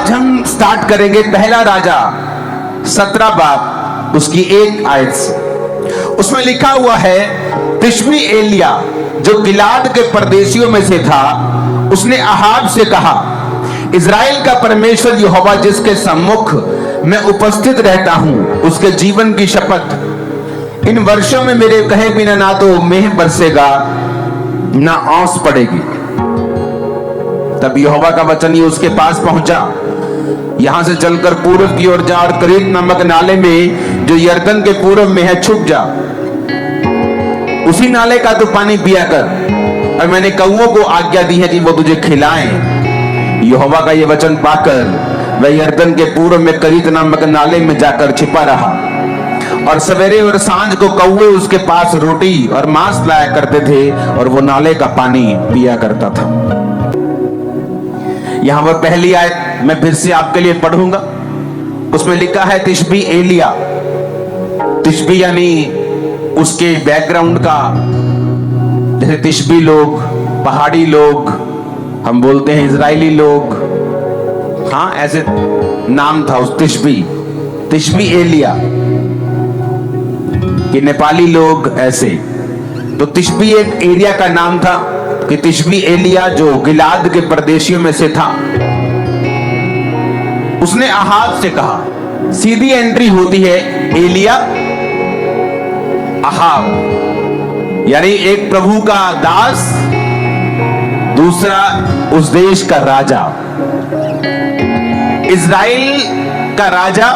आज हम स्टार्ट करेंगे पहला राजा 17 बाब उसकी 1 आयत से। उसमें लिखा हुआ है, तिशबी एलिया जो गिलाद के परदेशियों में से था, उसने अहाब से कहा, इज़राइल का परमेश्वर यहोवा जिसके सम्मुख मैं उपस्थित रहता हूं, उसके जीवन की शपथ, इन वर्षों में मेरे कहे बिना ना तो मेह बरसेगा ना ओस पड़ेगी। तब यहोवा का वचन ही उसके पास पहुंचा, यहां से चलकर पूर्व की ओर जा और करीत नामक नाले में जो यरदन के पूर्व में है छुप जा, उसी नाले का तू पानी पिया कर, और मैंने कौओं को आज्ञा दी है कि वो तुझे खिलाएं। यहोवा का ये वचन पाकर वह यरदन के पूर्व में करीत नामक नाले में जाकर छिपा रहा, और सवेरे और सांझ को कौवे उसके पास रोटी और मांस लाया करते थे, और वो नाले का पानी पिया करता था। यहां पर पहली आयत मैं फिर से आपके लिए पढ़ूंगा। उसमें लिखा है तिशबी एलिया। तिशबी यानी उसके बैकग्राउंड का, जैसे तिशबी लोग, पहाड़ी लोग, हम बोलते हैं इजरायली लोग, हाँ ऐसे नाम था उस तिशबी एलिया कि नेपाली लोग ऐसे। तो तिशबी एक एरिया का नाम था कि तिशबी एलिया जो गिलाद के परदेशियों में से था, उसने अहाब से कहा, सीधी एंट्री होती है एलिया अहाब, यानी एक प्रभु का दास, दूसरा उस देश का राजा, इज़राइल का राजा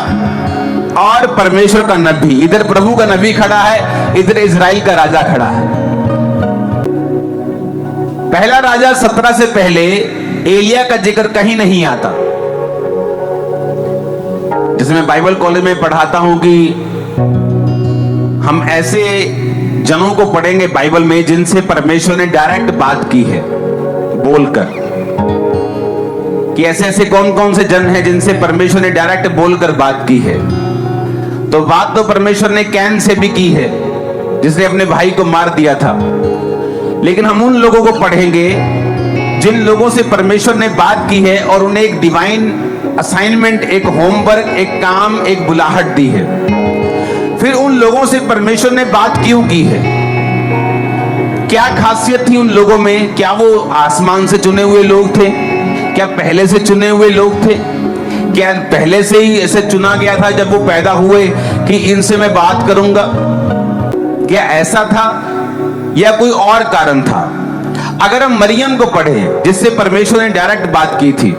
और परमेश्वर का नबी। इधर प्रभु का नबी खड़ा है, इधर इज़राइल का राजा खड़ा है। पहला राजा 17 से पहले एलिया का जिक्र कहीं नहीं आता। जैसे मैं बाइबल कॉलेज में पढ़ाता हूं कि हम ऐसे जनों को पढ़ेंगे बाइबल में जिनसे परमेश्वर ने डायरेक्ट बात की है बोलकर, कि ऐसे ऐसे कौन कौन से जन हैं जिनसे परमेश्वर ने डायरेक्ट बोलकर बात की है। तो बात तो परमेश्वर ने कैन से भी की है, जिसने अपने भाई को मार दिया था। लेकिन हम उन लोगों को पढ़ेंगे जिन लोगों से परमेश्वर ने बात की है और उन्हें एक डिवाइन असाइनमेंट, एक होमवर्क, एक काम, एक बुलाहट दी है। फिर उन लोगों से परमेश्वर ने बात क्यों की है, क्या खासियत थी उन लोगों में, क्या वो आसमान से चुने हुए लोग थे, क्या पहले से चुने हुए लोग थे, क्या पहले से ही ऐसे चुना गया था जब वो पैदा हुए कि इनसे मैं बात करूंगा, क्या ऐसा था या कोई और कारण था। अगर हम मरियम को पढ़ें जिससे परमेश्वर ने डायरेक्ट बात की थी,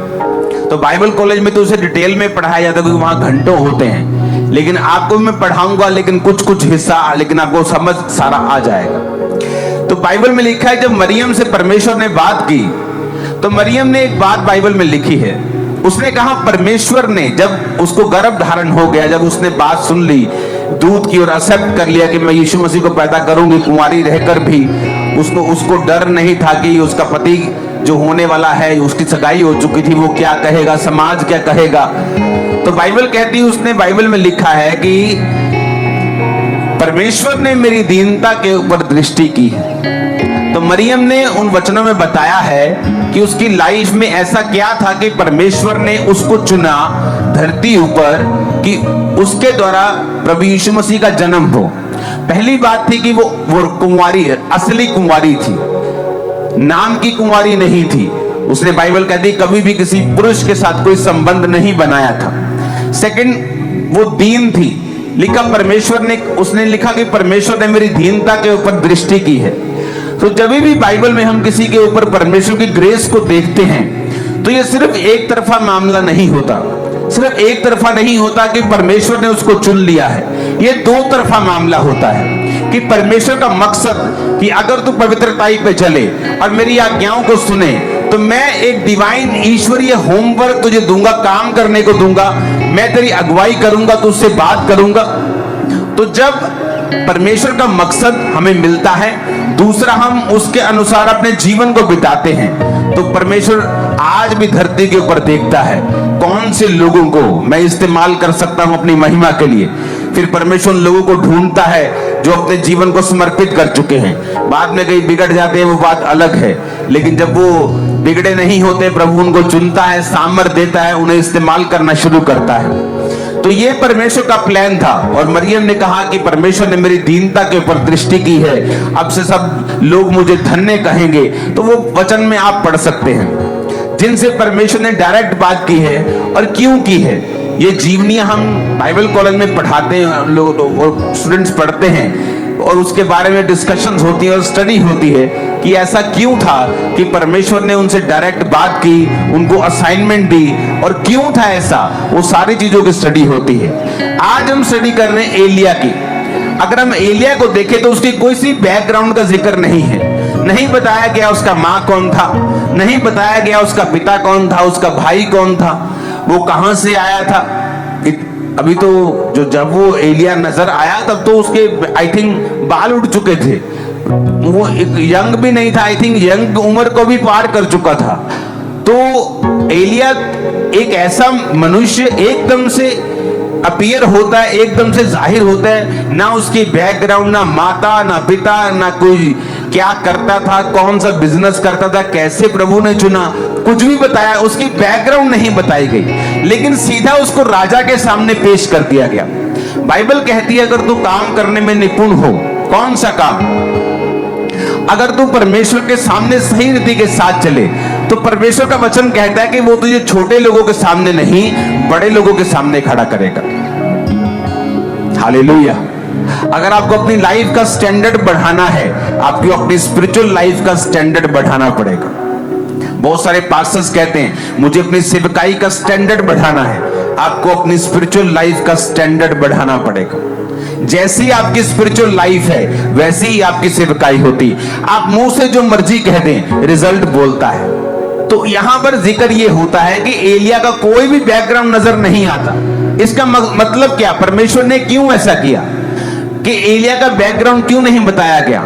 तो बाइबल कॉलेज में तो उसे डिटेल में पढ़ाया जाता है क्योंकि वहां घंटों होते हैं, लेकिन आपको मैं पढ़ाऊंगा लेकिन कुछ कुछ हिस्सा, लेकिन आपको समझ सारा आ जाएगा। तो बाइबल में लिखा है जब मरियम से परमेश्वर ने बात की, तो मरियम ने एक बात बाइबल में लिखी है। उसने कहा परमेश्वर ने जब उसको गर्भ धारण हो गया, जब उसने बात सुन ली, दूध की और एक्सेप्ट कर लिया कि मैं यीशु मसीह को पैदा करूंगी, कुंवारी रहकर भी उसको डर नहीं था कि उसका पति जो होने वाला है, उसकी सगाई हो चुकी थी, वो क्या कहेगा, समाज क्या कहेगा। तो बाइबल कहती है, उसने बाइबल में लिखा है कि परमेश्वर ने मेरी दीनता के ऊपर दृष्टि की है। तो मरियम ने उन वचनों में बताया है कि उसकी लाइफ में ऐसा क्या था कि परमेश्वर ने उसको चुना धरती ऊपर कि उसके द्वारा प्रभु यीशु मसीह का जन्म हो। पहली बात थी कि वो कुंवारी, असली कुंवारी थी, नाम की कुंवारी नहीं थी। उसने बाइबल कहती कभी भी किसी पुरुष के साथ कोई संबंध नहीं बनाया था। सेकंड, वो दीन थी। लिखा परमेश्वर ने, उसने लिखा कि परमेश्वर ने मेरी दीनता के ऊपर दृष्टि की है। तो जब भी बाइबल में हम किसी के ऊपर परमेश्वर की ग्रेस को देखते हैं, तो ये सिर्फ एक तरफा मामला नहीं होता, सिर्फ एक तरफा नहीं होता कि परमेश्वर ने उसको चुन लिया है। ये दो तरफा मामला होता है कि परमेश्वर का मकसद कि अगर तू पवित्रताई पे चले और मेरी आज्ञाओं को सुने, तो मैं एक डिवाइन ईश्वरीय होमवर्क तुझे दूंगा, काम करने को दूंगा, मैं तेरी अगुवाई करूंगा, तुझसे बात करूंगा। तो जब परमेश्वर का मकसद हमें मिलता है, दूसरा हम उसके अनुसार अपने जीवन को बिताते हैं, तो परमेश्वर आज भी धरती के ऊपर देखता है कौन से लोगों को मैं इस्तेमाल कर सकता हूं अपनी महिमा के लिए। फिर परमेश्वर लोगों को ढूंढता है जो अपने जीवन को समर्पित कर चुके हैं। बाद में कहीं बिगड़ जाते हैं, वो बात अलग है, लेकिन जब वो बिगड़े नहीं होते, प्रभु उनको चुनता है, सामर्थ देता है, उन्हें इस्तेमाल करना शुरू करता है। तो ये परमेश्वर का प्लान था। और मरियम ने कहा कि परमेश्वर ने मेरी दीनता के ऊपर दृष्टि की है, अब से सब लोग मुझे धन्य कहेंगे। तो वो वचन में आप पढ़ सकते हैं जिनसे परमेश्वर ने डायरेक्ट बात की है और क्यों की है। ये जीवनियां हम बाइबल कॉलेज में पढ़ाते हैं, लोग और स्टूडेंट्स पढ़ते हैं और उसके बारे में डिस्कशंस होती है और स्टडी होती है कि ऐसा क्यों था कि परमेश्वर ने उनसे डायरेक्ट बात की, उनको असाइनमेंट दी, और क्यों था ऐसा, वो सारी चीजों की स्टडी होती है। आज हम स्टडी कर रहे हैं एलिया की। अगर हम एलिया को देखें तो उसकी कोई सी बैकग्राउंड का जिक्र नहीं है। नहीं बताया गया उसका माँ कौन था, नहीं बताया गया उसका पिता कौन था, उसका भाई कौन था, वो कहां से आया था। अभी तो जब वो एलिया नजर आया तब तो उसके आई थिंक बाल उड़ चुके थे, वो एक यंग भी नहीं था, आई थिंक यंग उम्र को भी पार कर चुका था। तो एलिया एक ऐसा मनुष्य एकदम से अपीयर होता है, एकदम से जाहिर होता है, ना उसकी बैकग्राउंड, ना माता, ना पिता, ना कोई क्या करता था, कौन सा बिजनेस करता था, कैसे प्रभु ने चुना, कुछ भी बताया, उसकी बैकग्राउंड नहीं बताई गई, लेकिन सीधा उसको राजा के सामने पेश कर दिया गया। बाइबल कहती है अगर तू काम करने में निपुण हो, कौन सा काम, अगर तू परमेश्वर के सामने सही रीति के साथ चले तो परमेश्वर का वचन कहता है कि वो तुझे छोटे लोगों के सामने नहीं, बड़े लोगों के सामने खड़ा करेगा। हालेलुया। अगर आपको अपनी लाइफ का स्टैंडर्ड बढ़ाना है, आपको अपनी स्पिरिचुअल लाइफ का स्टैंडर्ड बढ़ाना पड़ेगा। बहुत सारे पास्टर्स कहते हैं मुझे अपनी सेवकाई का स्टैंडर्ड बढ़ाना है, आपको अपनी स्पिरिचुअल लाइफ का स्टैंडर्ड बढ़ाना पड़ेगा। जैसी आपकी स्पिरिचुअल लाइफ है वैसी ही आपकी सेवकाई होती। आप मुंह से जो मर्जी कह दें, रिजल्ट बोलता है। तो यहां पर जिक्र ये होता है कि एलिया का कोई भी बैकग्राउंड नजर नहीं आता। इसका मतलब क्या, परमेश्वर ने क्यों ऐसा किया कि एलिया का बैकग्राउंड क्यों नहीं बताया गया?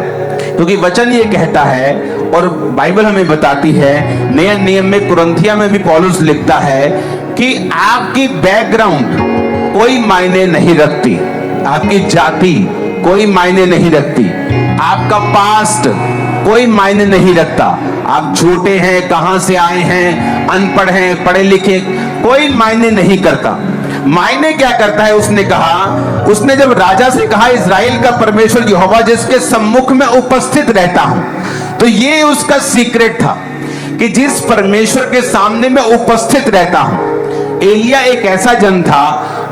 क्योंकि वचन ये कहता है और बाइबल हमें बताती है, नए नियम में कुरिन्थिया में भी पौलुस लिखता है कि आपकी बैकग्राउंड कोई मायने नहीं रखती, आपकी जाति कोई मायने नहीं रखती, आपका पास्ट कोई मायने नहीं रखता। आप छोटे हैं, कहां से आए हैं, अनपढ़ हैं, पढ़े लिखे, कोई मायने नहीं करता। मायने क्या करता है? उसने कहा, उसने जब राजा से कहा इजराइल का परमेश्वर यहोवा जिसके सम्मुख में उपस्थित रहता हूं, तो ये उसका सीक्रेट था कि जिस परमेश्वर के सामने मैं उपस्थित रहता हूं। एलिया एक ऐसा जन था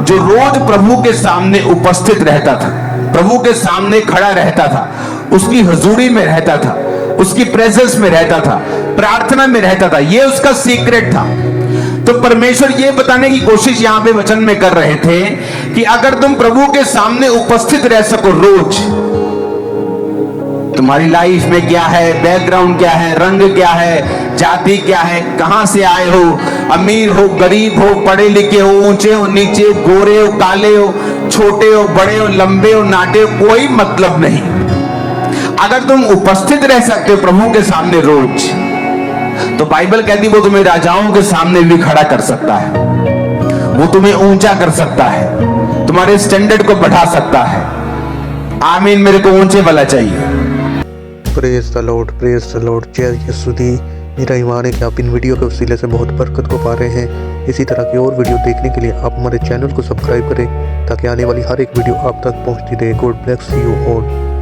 जो रोज प्रभु के सामने उपस्थित रहता था, प्रभु के सामने खड़ा रहता था, उसकी हजूरी में रहता था, उसकी प्रेजेंस में रहता था, प्रार्थना में रहता था। ये उसका सीक्रेट था। तो परमेश्वर ये बताने की कोशिश यहां पे वचन में कर रहे थे कि अगर तुम प्रभु के सामने उपस्थित रह सको रोज, तुम्हारी लाइफ में क्या है, बैकग्राउंड क्या है, रंग क्या है, जाति क्या है, कहां से आए हो, अमीर हो, गरीब हो, पढ़े लिखे हो, ऊंचे हो, नीचे, गोरे हो, काले हो, छोटे हो, बड़े हो, लंबे हो, नाटे हो, कोई मतलब नहीं। अगर तुम उपस्थित रह सकते हो प्रभु के सामने रोज, तो बाइबल कहती वो तुम्हें राजाओं के सामने भी खड़ा कर सकता है, वो तुम्हें ऊंचा कर सकता है, तुम्हारे स्टैंडर्ड को बढ़ा सकता है। आमीन। मेरे को ऊंचे वाला चाहिए। Praise the Lord, praise the Lord. जय यीशु दी। मेरा ईमान है कि आप इन वीडियो के वसीले से बहुत बरकत को पा रहे हैं। इसी तरह की और वीडियो देखने के लिए आप हमारे चैनल को सब्सक्राइब करें ताकि आने वाली हर एक वीडियो आप तक पहुंचती रहे। God bless you all.